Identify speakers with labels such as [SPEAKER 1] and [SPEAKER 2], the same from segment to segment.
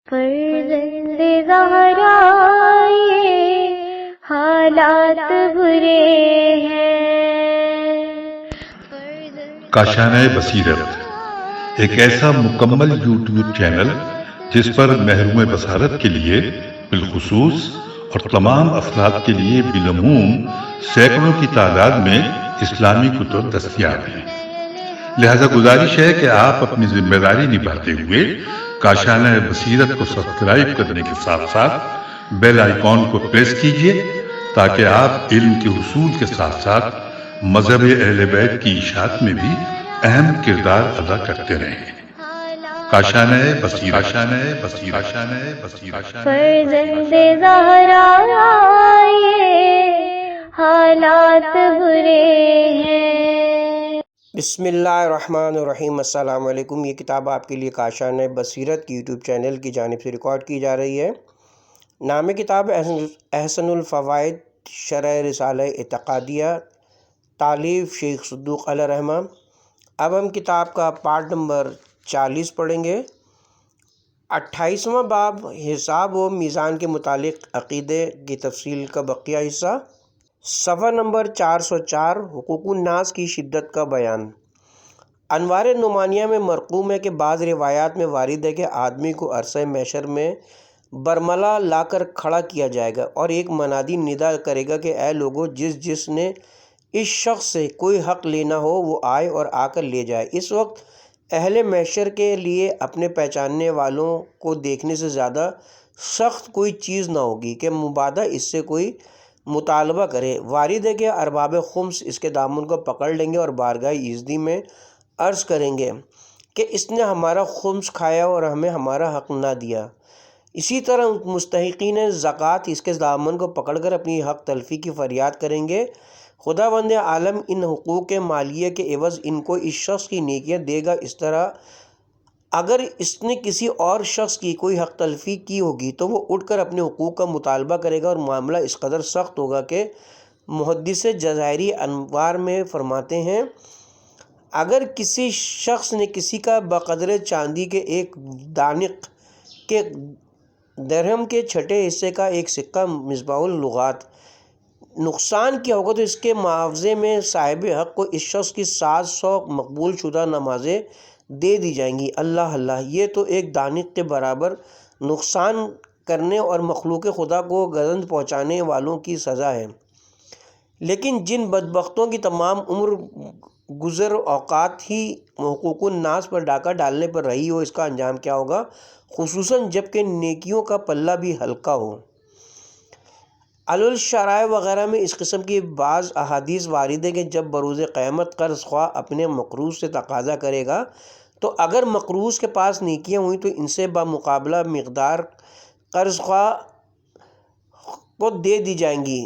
[SPEAKER 1] فرزند زہرا یہ حالات برے ہیں۔
[SPEAKER 2] کاشانہ بصیرت ایک ایسا مکمل یوٹیوب چینل جس پر محروم بصارت کے لیے بالخصوص اور تمام افراد کے لیے بالعموم سینکڑوں کی تعداد میں اسلامی کتب دستیاب ہیں۔ لہذا گزارش ہے کہ آپ اپنی ذمہ داری نبھاتے ہوئے کاشانہ بصیرت کو سبسکرائب کرنے کے ساتھ ساتھ بیل آئیکن کو پریس کیجئے تاکہ آپ علم کے حصول کے ساتھ ساتھ مذہب اہل بیت کی اشاعت میں بھی اہم کردار ادا کرتے رہیں۔ کاشانہ بصیرت۔
[SPEAKER 1] فرزند زہرا یہ حالات برے ہیں۔
[SPEAKER 3] بسم اللہ الرحمن الرحیم۔ السلام علیکم۔ یہ کتاب آپ کے لیے کاشانہ بصیرت کی یوٹیوب چینل کی جانب سے ریکارڈ کی جا رہی ہے۔ نام کتاب احسن الفوائد شرح رسالہ اعتقادیہ، تالیف شیخ صدوق علیہ رحمہ۔ اب ہم کتاب کا پارٹ نمبر 40 پڑھیں گے۔ 28واں باب حساب و میزان کے متعلق عقیدے کی تفصیل کا بقیہ حصہ۔ صفحہ نمبر 404 حقوق الناس کی شدت کا بیان۔ انوار نعمانیہ میں مرقوم ہے کہ بعض روایات میں وارد ہے کہ آدمی کو عرصہ محشر میں برملا لا کر کھڑا کیا جائے گا اور ایک منادی ندا کرے گا کہ اے لوگو، جس نے اس شخص سے کوئی حق لینا ہو وہ آئے اور آ کر لے جائے۔ اس وقت اہل محشر کے لیے اپنے پہچاننے والوں کو دیکھنے سے زیادہ سخت کوئی چیز نہ ہوگی کہ مبادہ اس سے کوئی مطالبہ کرے۔ وارد ہے کہ ارباب خمس اس کے دامن کو پکڑ لیں گے اور بارگاہ ایزدی میں عرض کریں گے کہ اس نے ہمارا خمس کھایا اور ہمیں ہمارا حق نہ دیا۔ اسی طرح مستحقین زکوٰۃ اس کے دامن کو پکڑ کر اپنی حق تلفی کی فریاد کریں گے۔ خداوند عالم ان حقوق مالیہ کے عوض ان کو اس شخص کی نیکیاں دے گا۔ اس طرح اگر اس نے کسی اور شخص کی کوئی حق تلفی کی ہوگی تو وہ اٹھ کر اپنے حقوق کا مطالبہ کرے گا، اور معاملہ اس قدر سخت ہوگا کہ محدث جزائری انوار میں فرماتے ہیں اگر کسی شخص نے کسی کا بقدر چاندی کے ایک دانق کے درہم کے چھٹے حصے کا ایک سکہ مصباح اللغات نقصان کیا ہوگا تو اس کے معاوضے میں صاحب حق کو اس شخص کی 700 مقبول شدہ نمازیں دے دی جائیں گی۔ اللہ اللہ، یہ تو ایک دانق کے برابر نقصان کرنے اور مخلوق خدا کو گزند پہنچانے والوں کی سزا ہے۔ لیکن جن بدبختوں کی تمام عمر گزر اوقات ہی حقوق الناس پر ڈاکہ ڈالنے پر رہی ہو، اس کا انجام کیا ہوگا، خصوصاً جب کہ نیکیوں کا پلہ بھی ہلکا ہو۔ الشرائع وغیرہ میں اس قسم کی بعض احادیث وارد ہے کہ جب بروز قیامت قرض خواہ اپنے مقروض سے تقاضا کرے گا تو اگر مقروض کے پاس نیکیاں ہوئیں تو ان سے بمقابلہ مقدار قرض خواہ کو دے دی جائیں گی،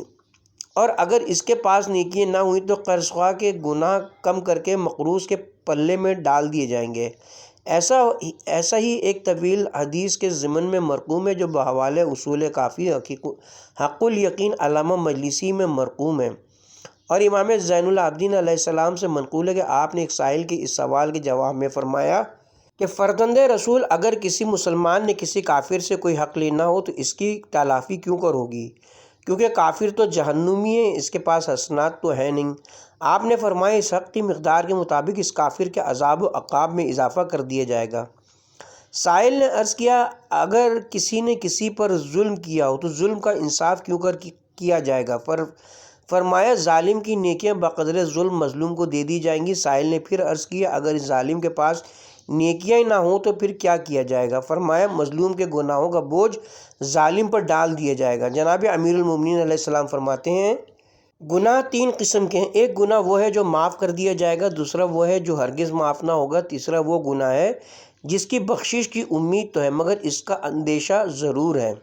[SPEAKER 3] اور اگر اس کے پاس نیکیاں نہ ہوئیں تو قرض خواہ کے گناہ کم کر کے مقروض کے پلے میں ڈال دیے جائیں گے۔ ایسا ہی ایک طویل حدیث کے ضمن میں مرقوم ہے جو بحوالہ اصول کافی حق الیقین علامہ مجلسی میں مرقوم ہے، اور امام زین العابدین علیہ السلام سے منقول ہے کہ آپ نے ایک سائل کے اس سوال کے جواب میں فرمایا کہ فرزند رسول، اگر کسی مسلمان نے کسی کافر سے کوئی حق لینا ہو تو اس کی تلافی کیوں کر ہوگی، کیونکہ کافر تو جہنمی ہے، اس کے پاس حسنات تو ہے نہیں۔ آپ نے فرمایا اس حق کی مقدار کے مطابق اس کافر کے عذاب و عقاب میں اضافہ کر دیا جائے گا۔ سائل نے عرض کیا اگر کسی نے کسی پر ظلم کیا ہو تو ظلم کا انصاف کیوں کر کیا جائے گا؟ فرمایا ظالم کی نیکیاں بقدر ظلم مظلوم کو دے دی جائیں گی۔ سائل نے پھر عرض کیا اگر اس ظالم کے پاس نیکیاں نہ ہوں تو پھر کیا کیا جائے گا؟ فرمایا مظلوم کے گناہوں کا بوجھ ظالم پر ڈال دیا جائے گا۔ جناب امیر المومنین علیہ السلام فرماتے ہیں گناہ 3 قسم کے ہیں، ایک گناہ وہ ہے جو معاف کر دیا جائے گا، دوسرا وہ ہے جو ہرگز معاف نہ ہوگا، تیسرا وہ گناہ ہے جس کی بخشش کی امید تو ہے مگر اس کا اندیشہ ضرور ہے۔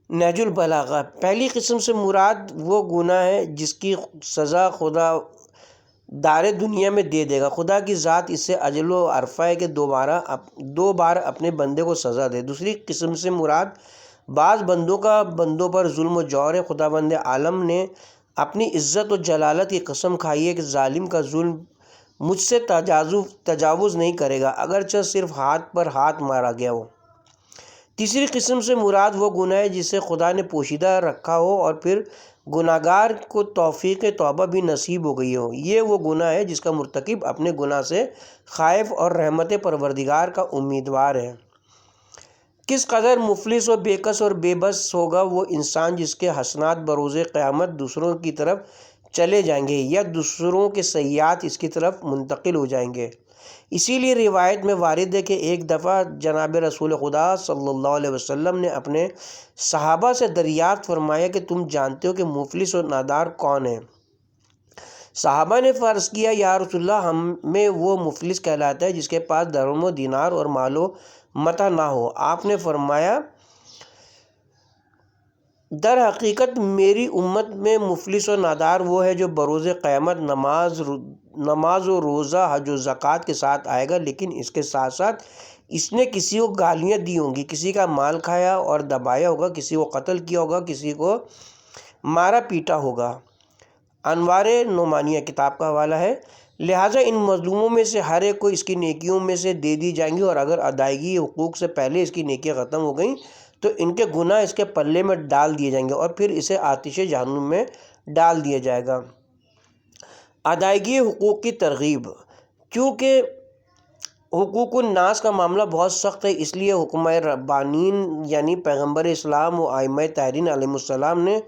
[SPEAKER 3] نہج البلاغہ۔ پہلی قسم سے مراد وہ گناہ ہے جس کی سزا خدا دار دنیا میں دے دے گا۔ خدا کی ذات اس سے اجل و عرفہ ہے کہ 2 بار اپنے بندے کو سزا دے۔ دوسری قسم سے مراد بعض بندوں کا بندوں پر ظلم و جور ہے۔ خداوند عالم نے اپنی عزت و جلالت کی قسم کھائی ہے کہ ظالم کا ظلم مجھ سے تجاوز نہیں کرے گا، اگرچہ صرف ہاتھ پر ہاتھ مارا گیا ہو۔ تیسری قسم سے مراد وہ گناہ ہے جسے خدا نے پوشیدہ رکھا ہو اور پھر گناہگار کو توفیق توبہ بھی نصیب ہو گئی ہو۔ یہ وہ گناہ ہے جس کا مرتکب اپنے گناہ سے خائف اور رحمت پروردگار کا امیدوار ہے۔ کس قدر مفلس و بےکس اور بے بس ہوگا وہ انسان جس کے حسنات بروز قیامت دوسروں کی طرف چلے جائیں گے یا دوسروں کے سیئات اس کی طرف منتقل ہو جائیں گے۔ اسی لیے روایت میں وارد ہے کہ ایک دفعہ جناب رسول خدا صلی اللہ علیہ وسلم نے اپنے صحابہ سے دریافت فرمایا کہ تم جانتے ہو کہ مفلس اور نادار کون ہیں؟ صحابہ نے فرض کیا یا رسول اللہ ہمیں وہ مفلس کہلاتا ہے جس کے پاس درہم و دینار اور مال و متاع نہ ہو۔ آپ نے فرمایا در حقیقت میری امت میں مفلس و نادار وہ ہے جو بروز قیامت نماز و روزہ حج و زکوٰۃ کے ساتھ آئے گا، لیکن اس کے ساتھ ساتھ اس نے کسی کو گالیاں دی ہوں گی، کسی کا مال کھایا اور دبایا ہوگا، کسی کو قتل کیا ہوگا، کسی کو مارا پیٹا ہوگا۔ انوار نعمانیہ کتاب کا حوالہ ہے۔ لہٰذا ان مظلوموں میں سے ہر ایک کو اس کی نیکیوں میں سے دے دی جائیں گی، اور اگر ادائیگی حقوق سے پہلے اس کی نیکیاں ختم ہو گئیں تو ان کے گناہ اس کے پلے میں ڈال دیے جائیں گے اور پھر اسے آتش جہنم میں ڈال دیا جائے گا۔ ادائیگی حقوق کی ترغیب۔ چونکہ حقوق الناس کا معاملہ بہت سخت ہے، اس لیے حکمہ ربانیین یعنی پیغمبر اسلام و ائمہ طاہرین علیہم السلام نے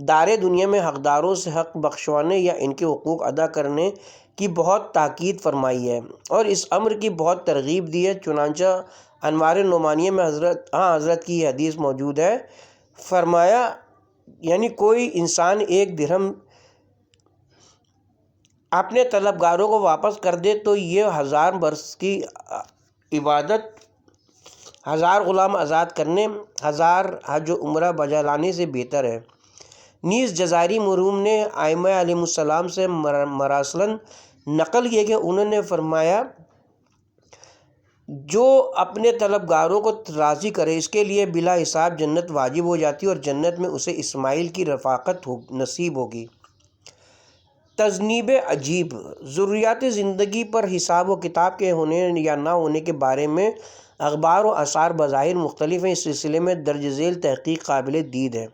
[SPEAKER 3] دار دنیا میں حقداروں سے حق بخشوانے یا ان کے حقوق ادا کرنے کی بہت تاکید فرمائی ہے اور اس امر کی بہت ترغیب دی ہے۔ چنانچہ انوار نعمانیہ میں حضرت کی یہ حدیث موجود ہے، فرمایا یعنی کوئی انسان ایک درہم اپنے طلبگاروں کو واپس کر دے تو یہ 1000 برس کی عبادت، 1000 غلام آزاد کرنے، 1000 حج و عمرہ بجا لانے سے بہتر ہے۔ نیز جزائری مرحوم نے ائمہ علیہم السلام سے مراسلاً نقل کیا کہ انہوں نے فرمایا جو اپنے طلبگاروں کو راضی کرے اس کے لیے بلا حساب جنت واجب ہو جاتی ہے اور جنت میں اسے اسماعیل کی رفاقت نصیب ہوگی۔ تذنیب عجیب۔ ضروریات زندگی پر حساب و کتاب کے ہونے یا نہ ہونے کے بارے میں اخبار و آثار بظاہر مختلف ہیں، اس سلسلے میں درج ذیل تحقیق قابل دید ہے۔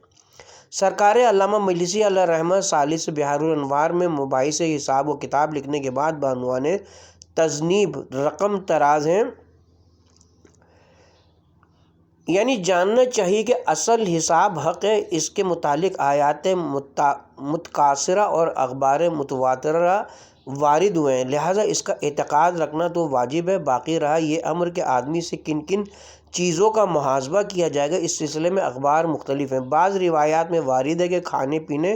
[SPEAKER 3] سرکار علامہ مجلسی علیہ رحمہ ثالث بحار الانوار میں مباحث حساب و کتاب لکھنے کے بعد بعنوان تذنیب رقم تراز ہیں، یعنی جاننا چاہیے کہ اصل حساب حق ہے۔ اس کے متعلق آیات متکاثرہ اور اخبار متواترہ وارد ہوئے ہیں، لہٰذا اس کا اعتقاد رکھنا تو واجب ہے۔ باقی رہا یہ امر کہ آدمی سے کن کن چیزوں کا محاسبہ کیا جائے گا، اس سلسلے میں اخبار مختلف ہیں۔ بعض روایات میں وارد ہے کہ کھانے پینے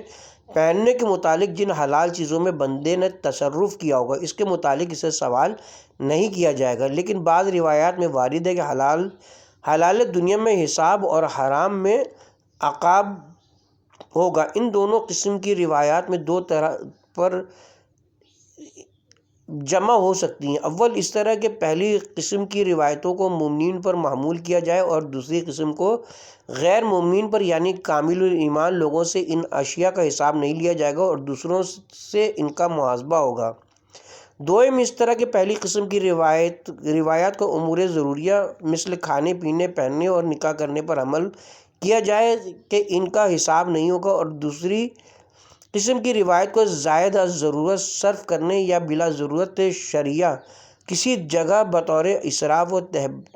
[SPEAKER 3] پہننے کے متعلق جن حلال چیزوں میں بندے نے تصرف کیا ہوگا اس کے متعلق اسے سوال نہیں کیا جائے گا، لیکن بعض روایات میں وارد ہے کہ حلال دنیا میں حساب اور حرام میں عقاب ہوگا۔ ان دونوں قسم کی روایات میں دو طرح پر جمع ہو سکتی ہیں۔ اول اس طرح کہ پہلی قسم کی روایتوں کو مومنین پر محمول کیا جائے اور دوسری قسم کو غیر مومنین پر یعنی کامل الایمان لوگوں سے ان اشیاء کا حساب نہیں لیا جائے گا اور دوسروں سے ان کا محاسبہ ہوگا۔ دوم اس طرح کہ پہلی قسم کی روایات کو امور ضروریہ مثل کھانے پینے پہننے اور نکاح کرنے پر عمل کیا جائے کہ ان کا حساب نہیں ہوگا، اور دوسری قسم کی روایت کو زائد از ضرورت صرف کرنے یا بلا ضرورت شرعیہ کسی جگہ بطور اسراف و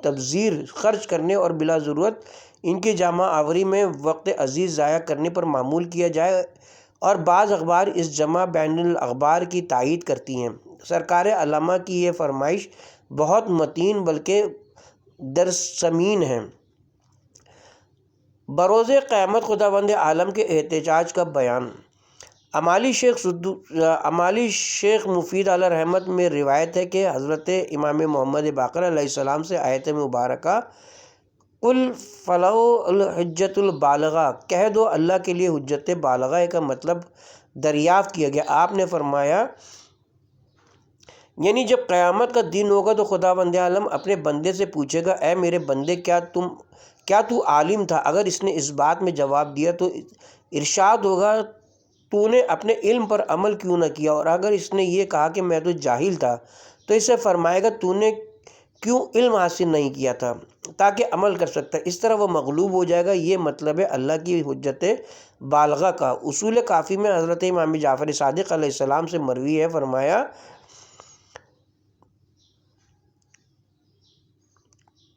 [SPEAKER 3] تبذیر خرچ کرنے اور بلا ضرورت ان کی جمع آوری میں وقت عزیز ضائع کرنے پر معمول کیا جائے، اور بعض اخبار اس جمع بین الاخبار کی تائید کرتی ہیں۔ سرکار علامہ کی یہ فرمائش بہت متین بلکہ درسمین ہے۔ بروز قیامت خداوند عالم کے احتجاج کا بیان۔ امالی شیخ مفید علیہ رحمت میں روایت ہے کہ حضرت امام محمد باقر علیہ السلام سے آیت مبارکہ قل فلہ الحجۃ البالغہ، کہہ دو اللہ کے لیے حجت بالغہ کا مطلب دریافت کیا گیا۔ آپ نے فرمایا یعنی جب قیامت کا دن ہوگا تو خداوند عالم اپنے بندے سے پوچھے گا، اے میرے بندے کیا تو عالم تھا؟ اگر اس نے اس بات میں جواب دیا تو ارشاد ہوگا تو نے اپنے علم پر عمل کیوں نہ کیا، اور اگر اس نے یہ کہا کہ میں تو جاہل تھا تو اسے فرمائے گا تو نے کیوں علم حاصل نہیں کیا تھا؟ تاکہ عمل کر سکتا ہے، اس طرح وہ مغلوب ہو جائے گا۔ یہ مطلب ہے اللہ کی حجت بالغہ کا۔ اصول کافی میں حضرت امام جعفر صادق علیہ السلام سے مروی ہے، فرمایا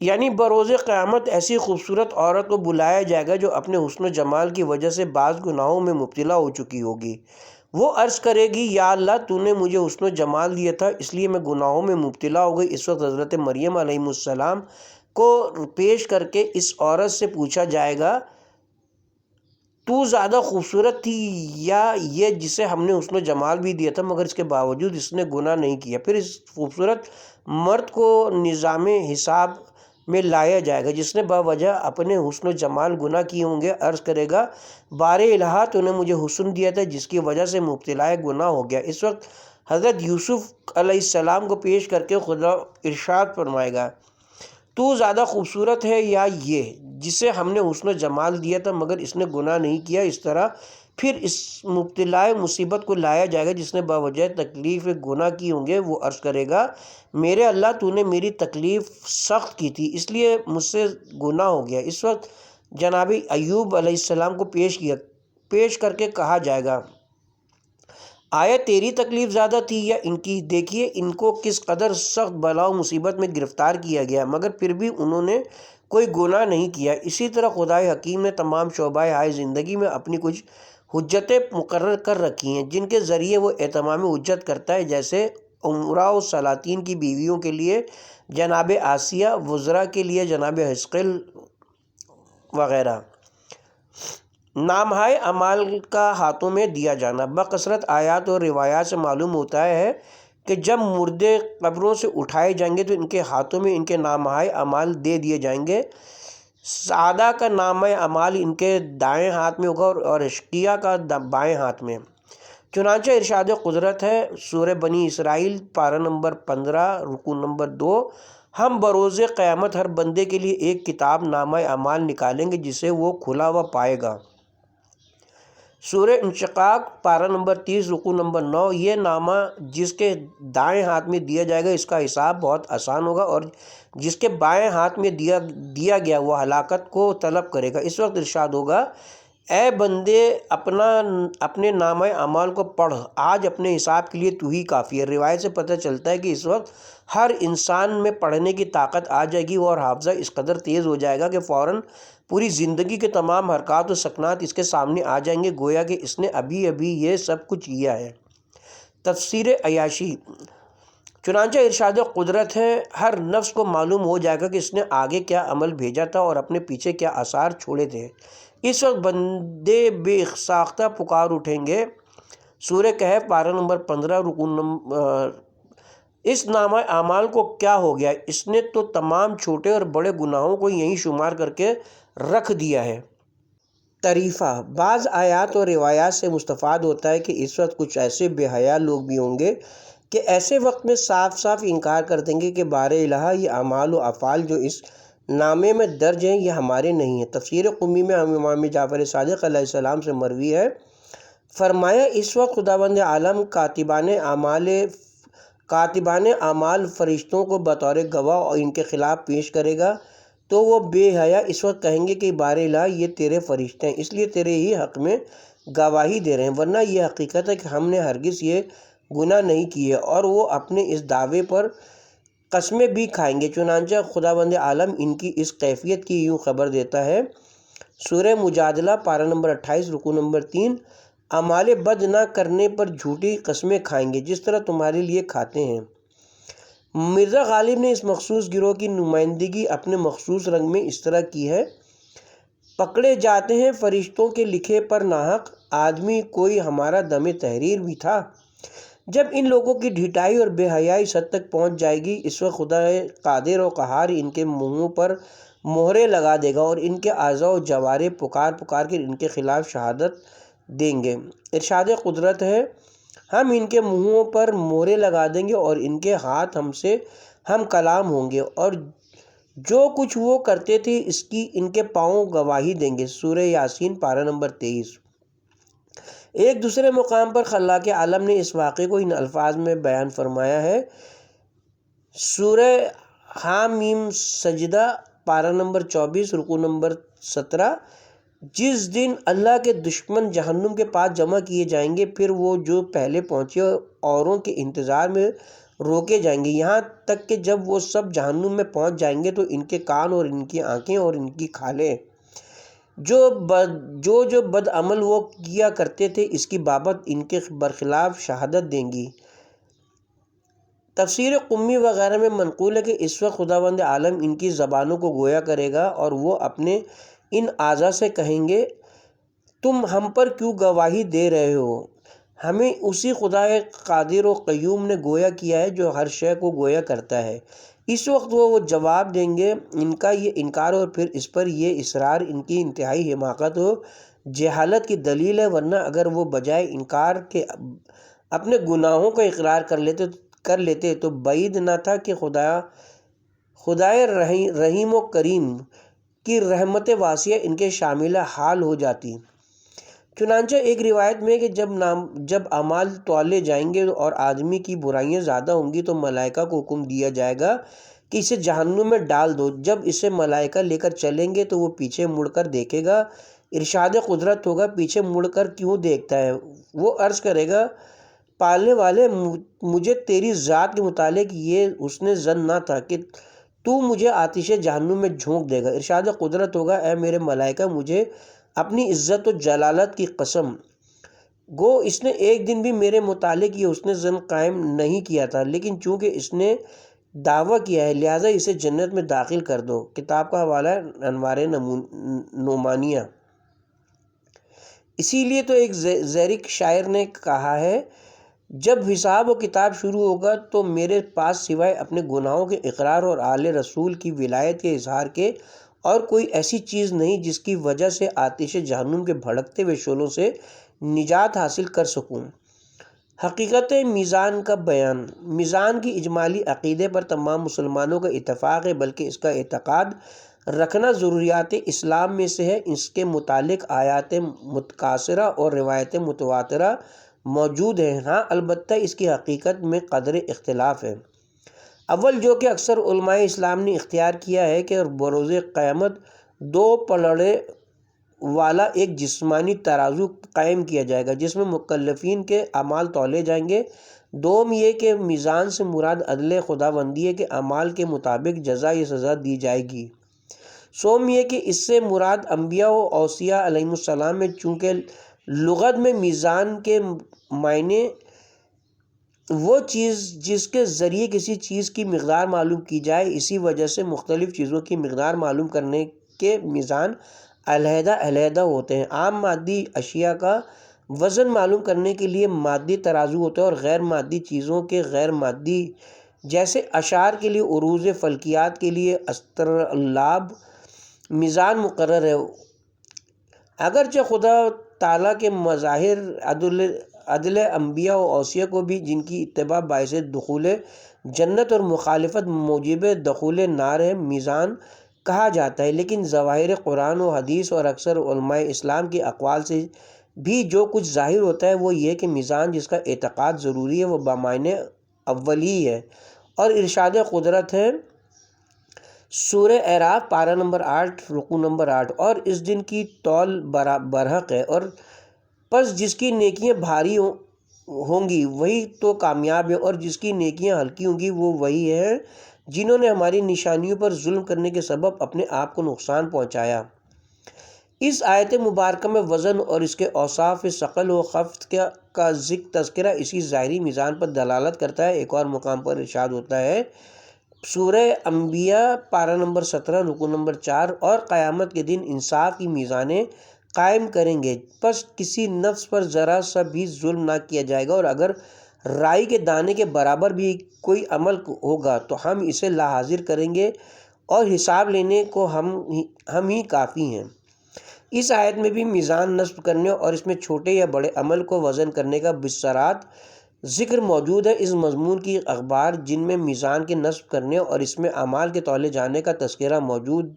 [SPEAKER 3] یعنی بروز قیامت ایسی خوبصورت عورت کو بلایا جائے گا جو اپنے حسن و جمال کی وجہ سے بعض گناہوں میں مبتلا ہو چکی ہوگی۔ وہ عرض کرے گی یا اللہ تو نے مجھے حسن و جمال دیا تھا اس لیے میں گناہوں میں مبتلا ہو گئی۔ اس وقت حضرت مریم علیہ السلام کو پیش کر کے اس عورت سے پوچھا جائے گا تو زیادہ خوبصورت تھی یا یہ جسے ہم نے حسن و جمال بھی دیا تھا مگر اس کے باوجود اس نے گناہ نہیں کیا؟ پھر اس خوبصورت مرد کو نظام حساب میں لایا جائے گا جس نے باوجہ اپنے حسن و جمال گناہ کیے ہوں گے۔ عرض کرے گا بار الہ تو نے مجھے حسن دیا تھا جس کی وجہ سے مبتلا گناہ ہو گیا۔ اس وقت حضرت یوسف علیہ السلام کو پیش کر کے خدا ارشاد فرمائے گا تو زیادہ خوبصورت ہے یا یہ جسے ہم نے حسن و جمال دیا تھا مگر اس نے گناہ نہیں کیا؟ اس طرح پھر اس مبتلا مصیبت کو لایا جائے گا جس نے باوجہ تکلیف گناہ کی ہوں گے۔ وہ عرض کرے گا میرے اللہ تو نے میری تکلیف سخت کی تھی اس لیے مجھ سے گناہ ہو گیا۔ اس وقت جناب ایوب علیہ السلام کو پیش کر کے کہا جائے گا آیا تیری تکلیف زیادہ تھی یا ان کی؟ دیکھیے ان کو کس قدر سخت بلا و مصیبت میں گرفتار کیا گیا مگر پھر بھی انہوں نے کوئی گناہ نہیں کیا۔ اسی طرح خدائے حکیم نے تمام شعبۂ حیات زندگی میں اپنی کچھ حجتیں مقرر کر رکھی ہیں جن کے ذریعے وہ اتمام حجت کرتا ہے، جیسے امراء و سلاطین کی بیویوں کے لیے جناب آسیہ، وزراء کے لیے جناب حزقیل وغیرہ۔ نامہائے اعمال کا ہاتھوں میں دیا جانا۔ بکثرت آیات اور روایات سے معلوم ہوتا ہے کہ جب مردے قبروں سے اٹھائے جائیں گے تو ان کے ہاتھوں میں ان کے نامہائے اعمال دے دیے جائیں گے۔ سعادہ کا نامہ اعمال ان کے دائیں ہاتھ میں ہوگا اور اشقیاء کا بائیں ہاتھ میں۔ چنانچہ ارشاد قدرت ہے سورہ بنی اسرائیل پارہ نمبر 15 رکوع نمبر 2 ہم بروز قیامت ہر بندے کے لیے ایک کتاب نامہ اعمال نکالیں گے جسے وہ کھلا ہوا پائے گا۔ سورہ انشقاق پارہ نمبر 30 رکوع نمبر 9 یہ نامہ جس کے دائیں ہاتھ میں دیا جائے گا اس کا حساب بہت آسان ہوگا اور جس کے بائیں ہاتھ میں دیا گیا وہ ہلاکت کو طلب کرے گا۔ اس وقت ارشاد ہوگا اے بندے اپنے نامہ اعمال کو پڑھ، آج اپنے حساب کے لیے تو ہی کافی ہے۔ روایت سے پتہ چلتا ہے کہ اس وقت ہر انسان میں پڑھنے کی طاقت آ جائے گی اور حافظہ اس قدر تیز ہو جائے گا کہ فوراً پوری زندگی کے تمام حرکات و سکنات اس کے سامنے آ جائیں گے گویا کہ اس نے ابھی یہ سب کچھ کیا ہے۔ تفسیر عیاشی۔ چنانچہ ارشاد قدرت ہے ہر نفس کو معلوم ہو جائے گا کہ اس نے آگے کیا عمل بھیجا تھا اور اپنے پیچھے کیا آثار چھوڑے تھے۔ اس وقت بندے بے ساختہ پکار اٹھیں گے۔ سورہ کہف پارہ نمبر 15 رکوع اس نامہ اعمال کو کیا ہو گیا؟ اس نے تو تمام چھوٹے اور بڑے گناہوں کو یہیں شمار کر کے رکھ دیا ہے۔ طریفہ۔ بعض آیات اور روایات سے مستفاد ہوتا ہے کہ اس وقت کچھ ایسے بے حیا لوگ بھی ہوں گے کہ ایسے وقت میں صاف صاف انکار کر دیں گے کہ بار الہ یہ اعمال و افعال جو اس نامے میں درج ہیں یہ ہمارے نہیں ہیں۔ تفسیر قمی میں امام جعفر صادق علیہ السلام سے مروی ہے، فرمایا اس وقت خداوند عالم کاتبان اعمال فرشتوں کو بطور گواہ اور ان کے خلاف پیش کرے گا تو وہ بے حیا اس وقت کہیں گے کہ بار الہ یہ تیرے فرشتے ہیں اس لیے تیرے ہی حق میں گواہی دے رہے ہیں، ورنہ یہ حقیقت ہے کہ ہم نے ہرگز یہ گناہ نہیں کیے، اور وہ اپنے اس دعوے پر قسمیں بھی کھائیں گے۔ چنانچہ خداوند عالم ان کی اس کیفیت کی یوں خبر دیتا ہے سورہ مجادلہ پارہ نمبر 28 رکوع نمبر 3 اعمال بد نہ کرنے پر جھوٹی قسمیں کھائیں گے جس طرح تمہارے لیے کھاتے ہیں۔ مرزا غالب نے اس مخصوص گروہ کی نمائندگی اپنے مخصوص رنگ میں اس طرح کی ہے، پکڑے جاتے ہیں فرشتوں کے لکھے پر ناحق، آدمی کوئی ہمارا دم تحریر بھی تھا۔ جب ان لوگوں کی ڈھٹائی اور بے حیائی اس حد تک پہنچ جائے گی اس وقت خدا قادر و قہار ان کے منہوں پر مہرے لگا دے گا اور ان کے اعضاء و جوارح پکار کے ان کے خلاف شہادت دیں گے۔ ارشاد قدرت ہے ہم ان کے منہوں پر مہرے لگا دیں گے اور ان کے ہاتھ ہم سے ہم کلام ہوں گے اور جو کچھ وہ کرتے تھے اس کی ان کے پاؤں گواہی دیں گے۔ سورہ یاسین پارہ نمبر 23۔ ایک دوسرے مقام پر خلاق عالم نے اس واقعے کو ان الفاظ میں بیان فرمایا ہے، سورہ حامیم سجدہ پارہ نمبر 24 رکوع نمبر 17، جس دن اللہ کے دشمن جہنم کے پاس جمع کیے جائیں گے، پھر وہ جو پہلے پہنچے اوروں کے انتظار میں روکے جائیں گے، یہاں تک کہ جب وہ سب جہنم میں پہنچ جائیں گے تو ان کے کان اور ان کی آنکھیں اور ان کی کھالیں جو بد عمل وہ کیا کرتے تھے اس کی بابت ان کے برخلاف شہادت دیں گی۔ تفسیر قمی وغیرہ میں منقول ہے کہ اس وقت خداوند عالم ان کی زبانوں کو گویا کرے گا اور وہ اپنے ان اعضاء سے کہیں گے، تم ہم پر کیوں گواہی دے رہے ہو؟ ہمیں اسی خدا قادر و قیوم نے گویا کیا ہے جو ہر شے کو گویا کرتا ہے۔ اس وقت وہ جواب دیں گے، ان کا یہ انکار اور پھر اس پر یہ اصرار ان کی انتہائی حماقت و جہالت کی دلیل ہے، ورنہ اگر وہ بجائے انکار کے اپنے گناہوں کا اقرار کر لیتے تو بعید نہ تھا کہ خدائے رحیم و کریم کی رحمت واسعہ ان کے شامل حال ہو جاتی۔ چنانچہ ایک روایت میں کہ جب اعمال تولے جائیں گے اور آدمی کی برائیاں زیادہ ہوں گی تو ملائکہ کو حکم دیا جائے گا کہ اسے جہنم میں ڈال دو۔ جب اسے ملائکہ لے کر چلیں گے تو وہ پیچھے مڑ کر دیکھے گا، ارشاد قدرت ہوگا، پیچھے مڑ کر کیوں دیکھتا ہے؟ وہ عرض کرے گا، پالنے والے، مجھے تیری ذات کے متعلق یہ حسن ظن نہ تھا کہ تو مجھے آتش جہنم میں جھونک دے گا۔ ارشاد قدرت ہوگا، اے میرے ملائکہ، مجھے اپنی عزت و جلالت کی قسم، گو اس نے ایک دن بھی میرے متعلق یہ حسن ظن قائم نہیں کیا تھا، لیکن چونکہ اس نے دعویٰ کیا ہے لہٰذا اسے جنت میں داخل کر دو۔ کتاب کا حوالہ ہے انوار نعمانیہ۔ اسی لیے تو ایک زیرک شاعر نے کہا ہے، جب حساب و کتاب شروع ہوگا تو میرے پاس سوائے اپنے گناہوں کے اقرار اور آل رسول کی ولایت کے اظہار کے اور کوئی ایسی چیز نہیں جس کی وجہ سے آتش جہنم کے بھڑکتے ہوئے شعلوں سے نجات حاصل کر سکوں۔ حقیقت میزان کا بیان۔ میزان کی اجمالی عقیدے پر تمام مسلمانوں کا اتفاق ہے، بلکہ اس کا اعتقاد رکھنا ضروریات اسلام میں سے ہے۔ اس کے متعلق آیات متکاثرہ اور روایت متواترہ موجود ہیں، ہاں البتہ اس کی حقیقت میں قدر اختلاف ہے۔ اول جو کہ اکثر علماء اسلام نے اختیار کیا ہے کہ بروز قیامت دو پلڑے والا ایک جسمانی ترازو قائم کیا جائے گا جس میں مکلفین کے اعمال تولے جائیں گے۔ دوم یہ کہ میزان سے مراد عدل خداوندی ہے کہ اعمال کے مطابق جزا یا سزا دی جائے گی۔ سوم یہ کہ اس سے مراد انبیاء و اوصیاء علیہم السلام ہے، چونکہ لغت میں میزان کے معنی وہ چیز جس کے ذریعے کسی چیز کی مقدار معلوم کی جائے، اسی وجہ سے مختلف چیزوں کی مقدار معلوم کرنے کے میزان علیحدہ علیحدہ ہوتے ہیں۔ عام مادی اشیاء کا وزن معلوم کرنے کے لیے مادی ترازو ہوتا ہے اور غیر مادی چیزوں کے غیر مادی جیسے اشعار کے لیے عروض فلکیات کے لیے اسطرلاب میزان مقرر ہے۔ اگرچہ خدا تعالیٰ کے مظاہر عدل انبیاء و اوصیاء کو بھی جن کی اتباع باعث دخول جنت اور مخالفت موجب دخول نار ہے میزان کہا جاتا ہے، لیکن ظواہر قرآن و حدیث اور اکثر علماء اسلام کے اقوال سے بھی جو کچھ ظاہر ہوتا ہے وہ یہ کہ میزان جس کا اعتقاد ضروری ہے وہ بمعنی اول ہی ہے، اور ارشاد قدرت ہے سورہ اعراف پارہ نمبر 8 رکوع نمبر 8، اور اس دن کی تول برحق ہے، اور پس جس کی نیکیاں بھاری ہوں گی وہی تو کامیاب ہے، اور جس کی نیکیاں ہلکی ہوں گی وہ وہی ہے جنہوں نے ہماری نشانیوں پر ظلم کرنے کے سبب اپنے آپ کو نقصان پہنچایا۔ اس آیت مبارکہ میں وزن اور اس کے اوصاف ثقل و خفت کا تذکرہ اسی ظاہری میزان پر دلالت کرتا ہے۔ ایک اور مقام پر ارشاد ہوتا ہے سورہ انبیاء پارہ نمبر 17 رکوع نمبر 4، اور قیامت کے دن انصاف کی میزانیں قائم کریں گے، پس کسی نفس پر ذرا سا بھی ظلم نہ کیا جائے گا، اور اگر رائی کے دانے کے برابر بھی کوئی عمل ہوگا تو ہم اسے لا حاضر کریں گے اور حساب لینے کو ہم ہی کافی ہیں۔ اس آیت میں بھی میزان نصب کرنے اور اس میں چھوٹے یا بڑے عمل کو وزن کرنے کا بصارت ذکر موجود ہے۔ اس مضمون کی اخبار جن میں میزان کے نصب کرنے اور اس میں اعمال کے تولے جانے کا تذکرہ موجود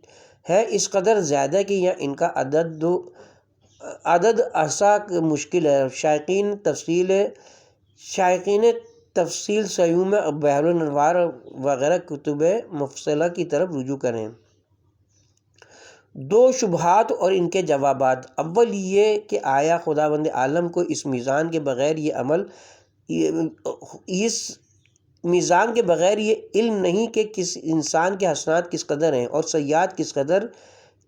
[SPEAKER 3] ہے اس قدر زیادہ کہ یا ان کا عدد احصاء مشکل ہے۔ شائقین تفصیل سیوم بحر الانوار وغیرہ کتب مفصلہ کی طرف رجوع کریں۔ دو شبہات اور ان کے جوابات۔ اول یہ کہ آیا خداوند عالم کو اس میزان کے بغیر یہ علم نہیں کہ کس انسان کے حسنات کس قدر ہیں اور سیئات کس قدر،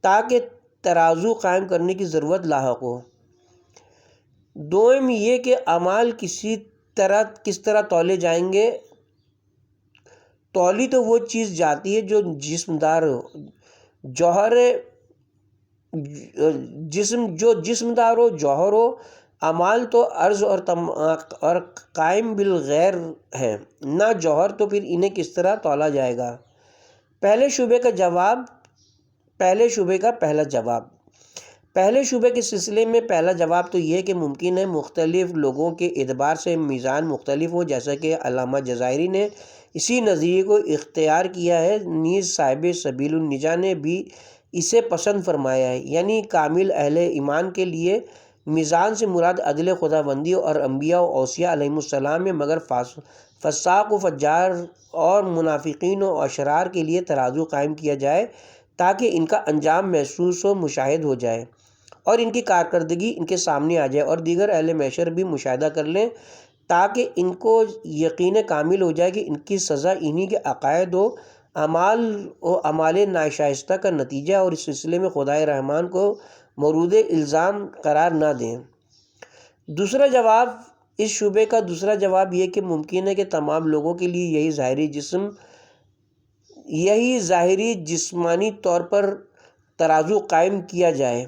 [SPEAKER 3] تاکہ ترازو قائم کرنے کی ضرورت لاحق ہو۔ دوم یہ کہ اعمال کس طرح تولے جائیں گے۔ تولی تو وہ چیز جاتی ہے جو جسمدار ہو، جسمدار ہو، جوہر ہو۔ اعمال تو عرض اور قائم بالغیر ہے، نہ جوہر، تو پھر انہیں کس طرح تولا جائے گا؟ پہلے شبے کا پہلا جواب۔ پہلے شبے کے سلسلے میں پہلا جواب تو یہ کہ ممکن ہے مختلف لوگوں کے اعتبار سے میزان مختلف ہو، جیسا کہ علامہ جزائری نے اسی نظریے کو اختیار کیا ہے، نیز صاحب سبیل النجاہ نے بھی اسے پسند فرمایا ہے۔ یعنی کامل اہل ایمان کے لیے میزان سے مراد عدل خداوندی اور انبیاء و اوصیاء علیہم السلام ہے، مگر فساق و فجار اور منافقین و اشرار کے لیے ترازو قائم کیا جائے تاکہ ان کا انجام محسوس و مشاہد ہو جائے اور ان کی کارکردگی ان کے سامنے آ جائے، اور دیگر اہل محشر بھی مشاہدہ کر لیں تاکہ ان کو یقین کامل ہو جائے کہ ان کی سزا انہی کے عقائد و اعمال ناشائستہ کا نتیجہ، اور اس سلسلے میں خدائے رحمان کو مورد الزام قرار نہ دیں۔ دوسرا جواب، اس شبے کا دوسرا جواب یہ کہ ممکن ہے کہ تمام لوگوں کے لیے یہی ظاہری جسمانی طور پر ترازو قائم کیا جائے،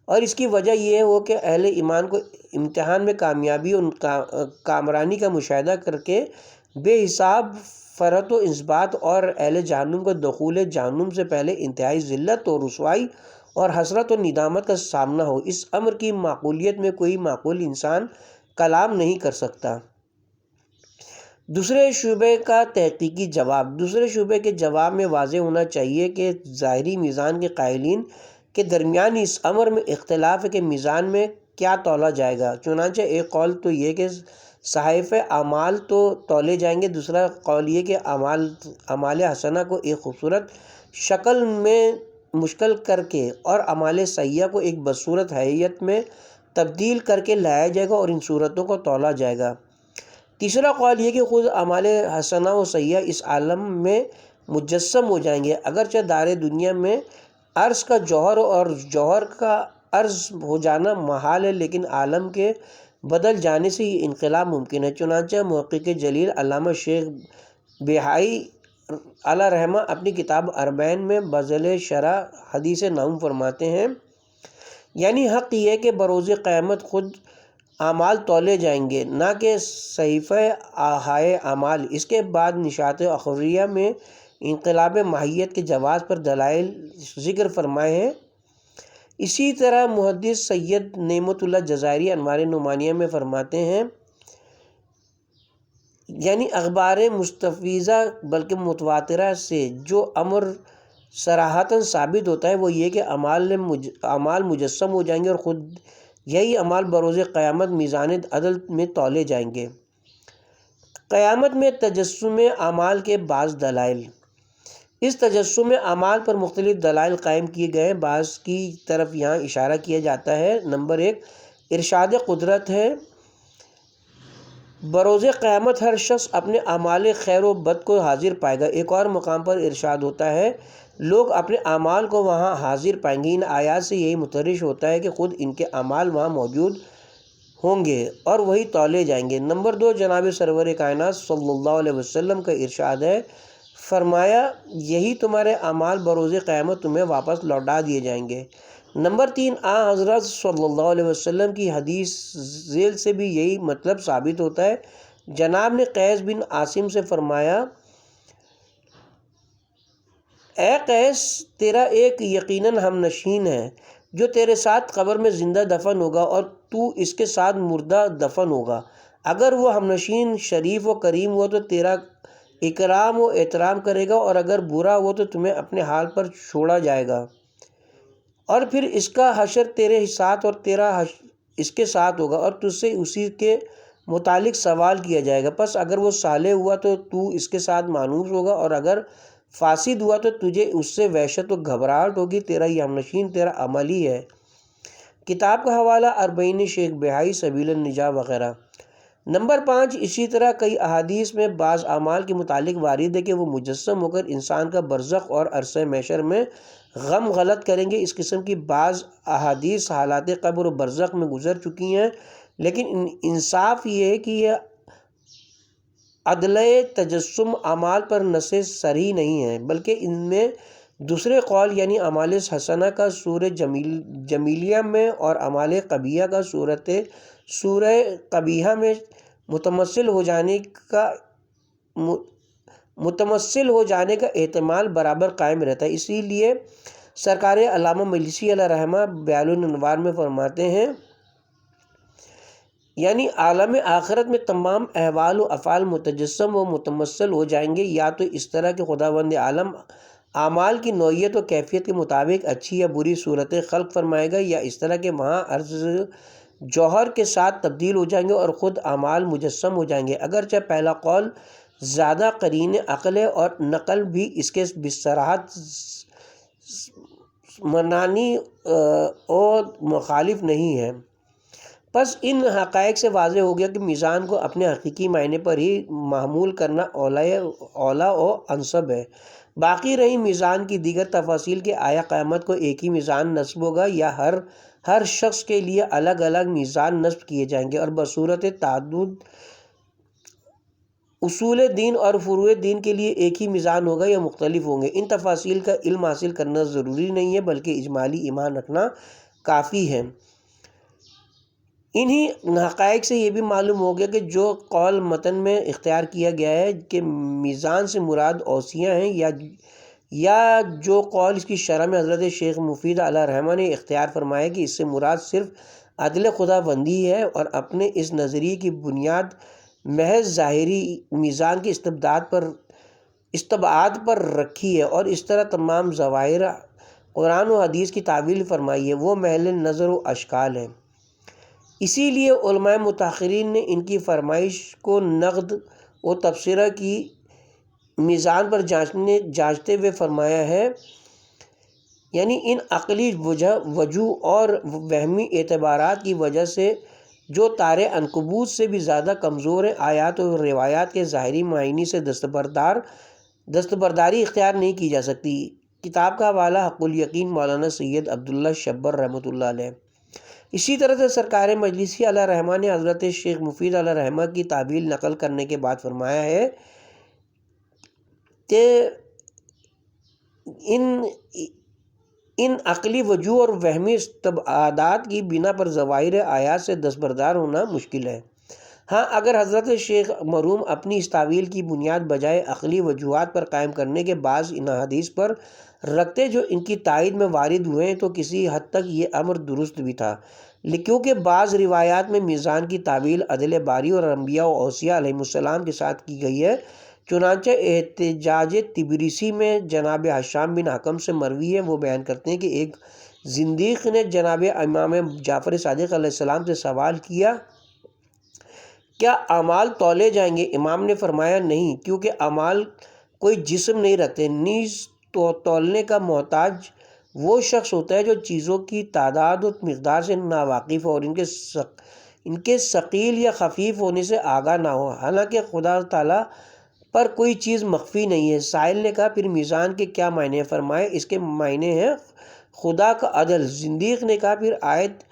[SPEAKER 3] اور اس کی وجہ یہ ہو کہ اہل ایمان کو امتحان میں کامیابی اور کامرانی کا مشاہدہ کر کے بے حساب فرحت و انضباط، اور اہل جہنم کو دخول جہنم سے پہلے انتہائی ذلت و رسوائی اور حسرت و ندامت کا سامنا ہو۔ اس امر کی معقولیت میں کوئی معقول انسان کلام نہیں کر سکتا۔ دوسرے شبے کا تحقیقی جواب۔ دوسرے شبے کے جواب میں واضح ہونا چاہیے کہ ظاہری میزان کے قائلین کے درمیان اس امر میں اختلاف ہے کہ میزان میں کیا تولا جائے گا۔ چنانچہ ایک قول تو یہ کہ صحائف اعمال تو تولے جائیں گے، دوسرا قول یہ کہ اعمال حسنہ کو ایک خوبصورت شکل میں مشکل کر کے اور اعمال سیئہ کو ایک بدصورت حیت میں تبدیل کر کے لایا جائے گا اور ان صورتوں کو تولا جائے گا۔ تیسرا قول یہ کہ خود اعمال حسنہ و سیئہ اس عالم میں مجسم ہو جائیں گے، اگرچہ دار دنیا میں عرض کا جوہر اور جوہر کا عرض ہو جانا محال ہے، لیکن عالم کے بدل جانے سے یہ انقلاب ممکن ہے۔ چنانچہ محقق جلیل علامہ شیخ بہائی علیہ رحمہ اپنی کتاب اربعین میں بذل شرح حدیث نام فرماتے ہیں، یعنی حق یہ ہے کہ بروز قیامت خود اعمال تولے جائیں گے، نہ کہ صحیفہ ہائے اعمال۔ اس کے بعد نشاط اخرویہ میں انقلاب ماہیت کے جواز پر دلائل ذکر فرمائے ہیں۔ اسی طرح محدث سید نعمت اللہ جزائری انوار نعمانیہ میں فرماتے ہیں، یعنی اخبار مستفیضہ بلکہ متواترہ سے جو امر صراحتاً ثابت ہوتا ہے وہ یہ کہ اعمال مجسم ہو جائیں گے اور خود یہی اعمال بروز قیامت میزان عدل میں تولے جائیں گے۔ قیامت میں تجسم اعمال کے بعض دلائل۔ اس تجسم اعمال پر مختلف دلائل قائم کیے گئے ہیں، بعض کی طرف یہاں اشارہ کیا جاتا ہے۔ نمبر 1، ارشاد قدرت ہے، بروز قیامت ہر شخص اپنے اعمال خیر و بد کو حاضر پائے گا۔ ایک اور مقام پر ارشاد ہوتا ہے، لوگ اپنے اعمال کو وہاں حاضر پائیں گے۔ ان آیات سے یہی مترجم ہوتا ہے کہ خود ان کے اعمال وہاں موجود ہوں گے اور وہی تولے جائیں گے۔ نمبر 2، جناب سرور کائنات صلی اللہ علیہ وسلم کا ارشاد ہے، فرمایا یہی تمہارے اعمال بروز قیامت تمہیں واپس لوٹا دیے جائیں گے۔ نمبر 3، حضرت صلی اللہ علیہ وسلم کی حدیث ذیل سے بھی یہی مطلب ثابت ہوتا ہے۔ جناب نے قیس بن عاصم سے فرمایا، اے قیس، تیرا ایک یقیناً ہم نشین ہے جو تیرے ساتھ قبر میں زندہ دفن ہوگا اور تو اس کے ساتھ مردہ دفن ہوگا۔ اگر وہ ہم نشین شریف و کریم ہو تو تیرا اکرام و احترام کرے گا، اور اگر برا ہو تو تمہیں اپنے حال پر چھوڑا جائے گا، اور پھر اس کا حشر تیرے ساتھ اور تیرا اس کے ساتھ ہوگا اور تجھ سے اسی کے متعلق سوال کیا جائے گا۔ پس اگر وہ صالح ہوا تو تو اس کے ساتھ مانوس ہوگا، اور اگر فاسد ہوا تو تجھے اس سے وحشت و گھبراہٹ ہوگی، تیرا یہ ہمنشین تیرا عمل ہی ہے۔ کتاب کا حوالہ اربعین شیخ بہائی، سبیل النجاہ وغیرہ۔ نمبر 5، اسی طرح کئی احادیث میں بعض اعمال کے متعلق وارد ہے کہ وہ مجسم ہو کر انسان کا برزخ اور عرصہ محشر میں غم غلط کریں گے۔ اس قسم کی بعض احادیث حالات قبر و برزخ میں گزر چکی ہیں، لیکن انصاف یہ ہے کہ یہ عدلہ تجسم اعمال پر نص صریح نہیں ہے، بلکہ ان میں دوسرے قول یعنی اعمال حسنہ کا سورہ جمیلیہ میں اور اعمال قبیحہ کا سورہ قبیحہ میں متمثل ہو جانے کا احتمال برابر قائم رہتا ہے۔ اسی لیے سرکار علامہ مجلسی علیہ رحمہ بیان الانوار میں فرماتے ہیں، یعنی عالم آخرت میں تمام احوال و افعال متجسم و متمثل ہو جائیں گے، یا تو اس طرح کہ خداوند عالم اعمال کی نوعیت و کیفیت کے مطابق اچھی یا بری صورتیں خلق فرمائے گا، یا اس طرح کہ وہاں عرض جوہر کے ساتھ تبدیل ہو جائیں گے اور خود اعمال مجسم ہو جائیں گے۔ اگرچہ پہلا قول زیادہ قرین عقل ہے اور نقل بھی اس کے بصراحت منانی اور مخالف نہیں ہے۔ پس ان حقائق سے واضح ہو گیا کہ میزان کو اپنے حقیقی معنی پر ہی محمول کرنا اولا و انسب ہے۔ باقی رہی میزان کی دیگر تفاصیل کہ آیا قیامت کو ایک ہی میزان نصب ہوگا یا ہر شخص کے لیے الگ الگ میزان نصب کیے جائیں گے اور بصورت تعدد اصول دین اور فروع دین کے لیے ایک ہی میزان ہوگا یا مختلف ہوں گے، ان تفاصیل کا علم حاصل کرنا ضروری نہیں ہے، بلکہ اجمالی ایمان رکھنا کافی ہے۔ انہی حقائق سے یہ بھی معلوم ہو گیا کہ جو قول متن میں اختیار کیا گیا ہے کہ میزان سے مراد اوسیاں ہیں، یا جو قول اس کی شرح میں حضرت شیخ مفید علیہ رحمہ نے اختیار فرمایا کہ اس سے مراد صرف عدل خداوندی ہے، اور اپنے اس نظریے کی بنیاد محض ظاہری میزان کی استبعاد پر رکھی ہے، اور اس طرح تمام ظواہر قرآن و حدیث کی تعویل فرمائی ہے، وہ محل نظر و اشکال ہے۔ اسی لیے علماء متاخرین نے ان کی فرمائش کو نقد و تبصرہ کی میزان پر جانچتے ہوئے فرمایا ہے، یعنی ان عقلی وجوہ اور وہمی اعتبارات کی وجہ سے جو تار عنکبوت سے بھی زیادہ کمزور ہیں، آیات و روایات کے ظاہری معنی سے دستبرداری اختیار نہیں کی جا سکتی۔ کتاب کا حوالہ حق الیقین مولانا سید عبداللہ شبر رحمۃ اللہ علیہ۔ اسی طرح سے سرکار مجلسی علیہ رحمہ نے حضرت شیخ مفید علیہ رحمہ کی تعبیل نقل کرنے کے بعد فرمایا ہے کہ ان عقلی وجوہ اور وہمی استبعادات کی بنا پر ظواہر آیات سے دستبردار ہونا مشکل ہے۔ ہاں، اگر حضرت شیخ مرحوم اپنی اس تعویل کی بنیاد بجائے عقلی وجوہات پر قائم کرنے کے بعض ان حدیث پر رکھتے جو ان کی تائید میں وارد ہوئے ہیں، تو کسی حد تک یہ امر درست بھی تھا، کیونکہ بعض روایات میں میزان کی تعویل عدل باری اور انبیاء و اوصیاء علیہم السلام کے ساتھ کی گئی ہے۔ چنانچہ احتجاج تبریسی میں جناب ہشام بن حکم سے مروی ہے، وہ بیان کرتے ہیں کہ ایک زندیق نے جناب امام جعفر صادق علیہ السلام سے سوال کیا، کیا اعمال تولے جائیں گے؟ امام نے فرمایا نہیں، کیونکہ اعمال کوئی جسم نہیں رکھتے، نیز تولنے کا محتاج وہ شخص ہوتا ہے جو چیزوں کی تعداد و مقدار سے ناواقف ہو اور ان کے ثقیل یا خفیف ہونے سے آگاہ نہ ہو، حالانکہ خدا تعالیٰ پر کوئی چیز مخفی نہیں ہے۔ سائل نے کہا، پھر میزان کے کیا معنی ہیں؟ فرمائے اس کے معنی ہیں خدا کا عدل۔ زندیق نے کہا، پھر آیت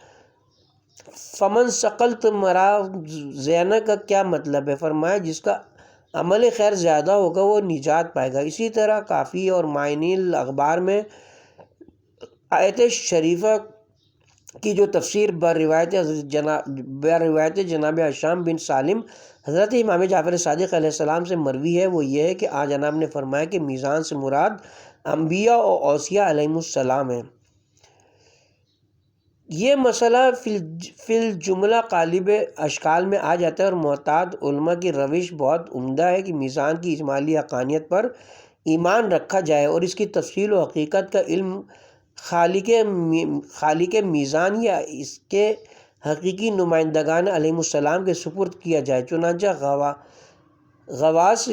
[SPEAKER 3] فمن ثقلت موازینہ کا کیا مطلب ہے؟ فرمایا جس کا عمل خیر زیادہ ہوگا وہ نجات پائے گا۔ اسی طرح کافی اور معانی الاخبار میں آیت شریفہ کی جو تفسیر بروایت جناب ہشام بن سالم حضرت امام جعفر صادق علیہ السلام سے مروی ہے، وہ یہ ہے کہ جناب نے فرمایا کہ میزان سے مراد انبیاء و اوصیاء علیہم السلام ہیں۔ یہ مسئلہ فی الجملہ قالب اشکال میں آ جاتا ہے، اور معتاد علماء کی روش بہت عمدہ ہے کہ میزان کی اجمالی حقانیت پر ایمان رکھا جائے اور اس کی تفصیل و حقیقت کا علم خالق میزان یا اس کے حقیقی نمائندگان علیہم السلام کے سپرد کیا جائے۔ چنانچہ غواص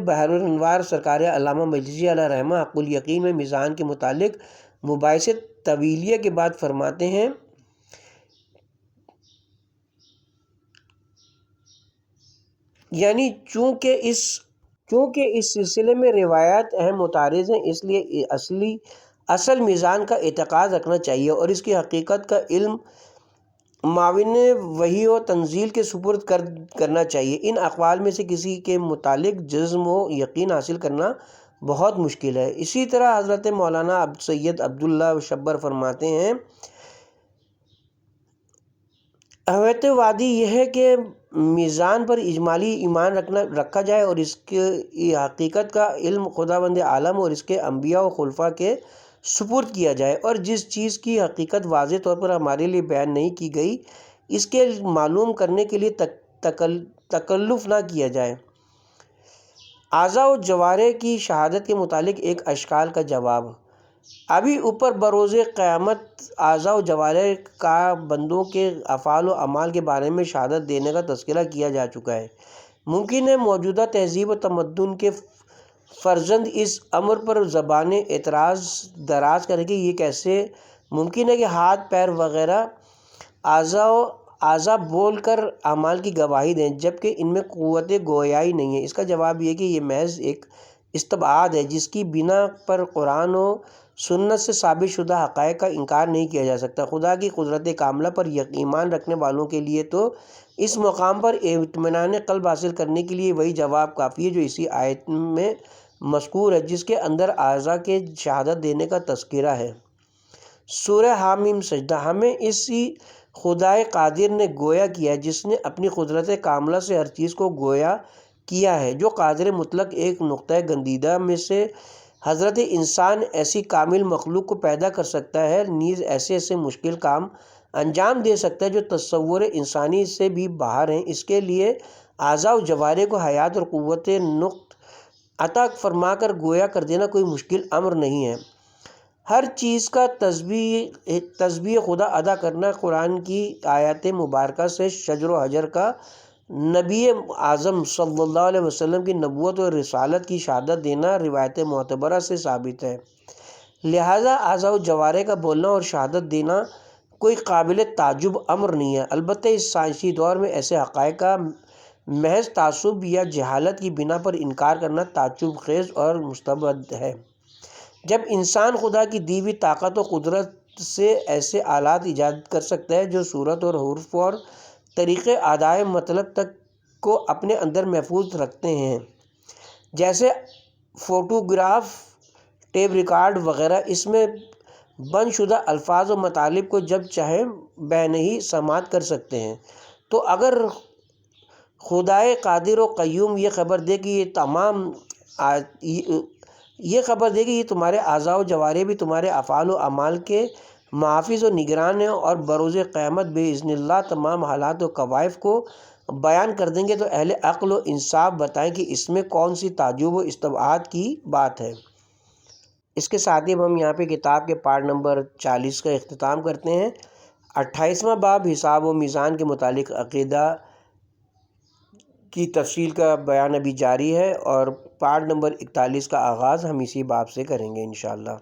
[SPEAKER 3] بحر الانوار سرکار علامہ مجلسی علیہ رحمہ حق الیقین میں میزان کے متعلق مباحث طویلیہ کے بعد فرماتے ہیں یعنی چونکہ اس سلسلے میں روایات اہم متعارض ہیں، اس لیے اصل میزان کا اعتقاد رکھنا چاہیے اور اس کی حقیقت کا علم معاون وحی و تنزیل کے سپرد کرنا چاہیے۔ ان اقوال میں سے کسی کے متعلق جزم و یقین حاصل کرنا بہت مشکل ہے۔ اسی طرح حضرت مولانا سید عبداللہ شبر فرماتے ہیں احوت وادی یہ ہے کہ میزان پر اجمالی ایمان رکھا جائے اور اس کی حقیقت کا علم خداوند عالم اور اس کے انبیاء و خلفاء کے سپرد کیا جائے، اور جس چیز کی حقیقت واضح طور پر ہمارے لیے بیان نہیں کی گئی اس کے معلوم کرنے کے لیے تکلف نہ کیا جائے۔ اعضاء و جوارح کی شہادت کے متعلق ایک اشکال کا جواب۔ ابھی اوپر بروز قیامت اعضاء و جوارح کا بندوں کے افعال و اعمال کے بارے میں شہادت دینے کا تذکرہ کیا جا چکا ہے۔ ممکن ہے موجودہ تہذیب و تمدن کے فرزند اس امر پر زبان اعتراض دراز کریں کہ یہ کیسے ممکن ہے کہ ہاتھ پیر وغیرہ اعضاء بول کر اعمال کی گواہی دیں جبکہ ان میں قوت گویائی نہیں ہے۔ اس کا جواب یہ کہ یہ محض ایک استبعاد ہے جس کی بنا پر قرآن و سنت سے ثابت شدہ حقائق کا انکار نہیں کیا جا سکتا۔ خدا کی قدرت کاملہ پر ایمان رکھنے والوں کے لیے تو اس مقام پر اطمینان قلب حاصل کرنے کے لیے وہی جواب کافی ہے جو اسی آیت میں مذکور ہے جس کے اندر اعضاء کے شہادت دینے کا تذکرہ ہے۔ سورہ حامیم سجدہ۔ ہمیں اسی خدائے قادر نے گویا کیا ہے جس نے اپنی قدرت کاملہ سے ہر چیز کو گویا کیا ہے، جو قادر مطلق ایک نقطہ گندیدہ میں سے حضرت انسان ایسی کامل مخلوق کو پیدا کر سکتا ہے، نیز ایسے مشکل کام انجام دے سکتا ہے جو تصور انسانی سے بھی باہر ہیں۔ اس کے لیے اعضاء و جوارح کو حیات اور قوت نطق عطا فرما کر گویا کر دینا کوئی مشکل امر نہیں ہے۔ ہر چیز کا تسبیح خدا ادا کرنا قرآن کی آیات مبارکہ سے شجر و حجر کا نبی اعظم صلی اللہ علیہ وسلم کی نبوت و رسالت کی شہادت دینا روایت معتبرہ سے ثابت ہے۔ لہذا اعضاء و جوارح کا بولنا اور شہادت دینا کوئی قابل تعجب امر نہیں ہے۔ البتہ اس سائنسی دور میں ایسے حقائق کا محض تعصب یا جہالت کی بنا پر انکار کرنا تعجب خیز اور مستبد ہے۔ جب انسان خدا کی دی ہوئی طاقت و قدرت سے ایسے آلات ایجاد کر سکتا ہے جو صورت اور حروف اور طریقے ادائے مطلب تک کو اپنے اندر محفوظ رکھتے ہیں جیسے فوٹوگراف، ٹیپ ریکارڈ وغیرہ، اس میں بند شدہ الفاظ و مطالب کو جب چاہیں بینہی سماعت کر سکتے ہیں، تو اگر خدائے قادر و قیوم یہ خبر دے کہ یہ تمہارے اعضاء و جوارح بھی تمہارے افعال و اعمال کے محافظ و نگران ہیں اور بروز قیامت باذن اللہ تمام حالات و کوائف کو بیان کر دیں گے، تو اہل عقل و انصاف بتائیں کہ اس میں کون سی تعجب و استبعاد کی بات ہے۔ اس کے ساتھ ہی ہم یہاں پہ کتاب کے پارٹ نمبر 40 کا اختتام کرتے ہیں۔ 28واں باب حساب و میزان کے متعلق عقیدہ کی تفصیل کا بیان ابھی جاری ہے اور پارٹ نمبر 41 کا آغاز ہم اسی باب سے کریں گے انشاءاللہ۔